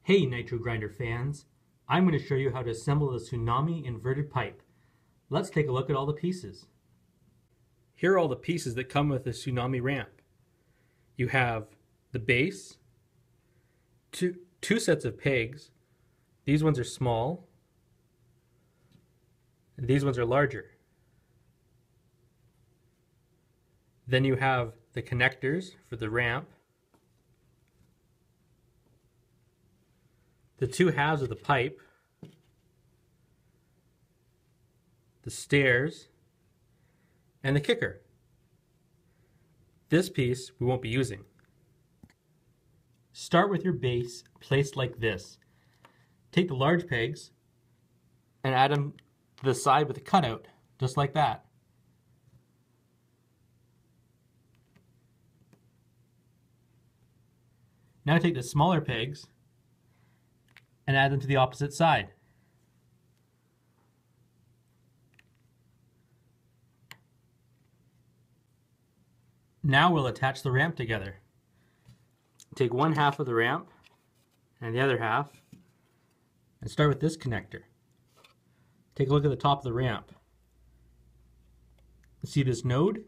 Hey Nitro Grinder fans, I'm going to show you how to assemble the Tsunami inverted pipe. Let's take a look at all the pieces. Here are all the pieces that come with the Tsunami ramp. You have the base, two sets of pegs. These ones are small, and these ones are larger. Then you have the connectors for the ramp, the two halves of the pipe, the stairs, and the kicker. This piece we won't be using. Start with your base placed like this. Take the large pegs and add them to the side with a cutout, just like that. Now take the smaller pegs and add them to the opposite side. Now we'll attach the ramp together. Take one half of the ramp and the other half and start with this connector. Take a look at the top of the ramp. See this node?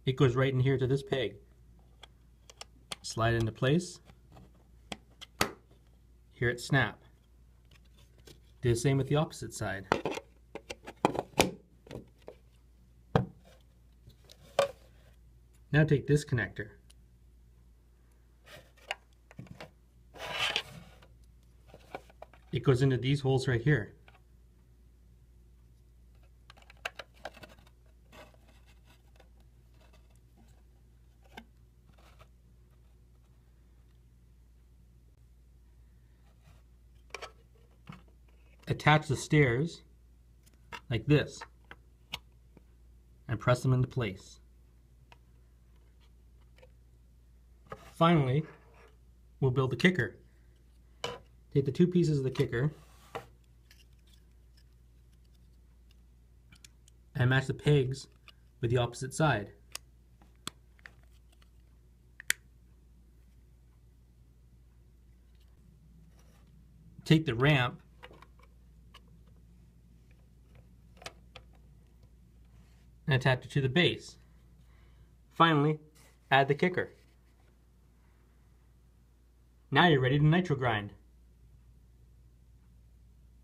It goes right in here to this peg. Slide it into place. Hear it snap. Do the same with the opposite side. Now take this connector. It goes into these holes right here. Attach the stairs like this and press them into place. Finally, we'll build the kicker. Take the two pieces of the kicker and match the pegs with the opposite side. Take the ramp and attach it to the base. Finally, add the kicker. Now you're ready to nitro grind.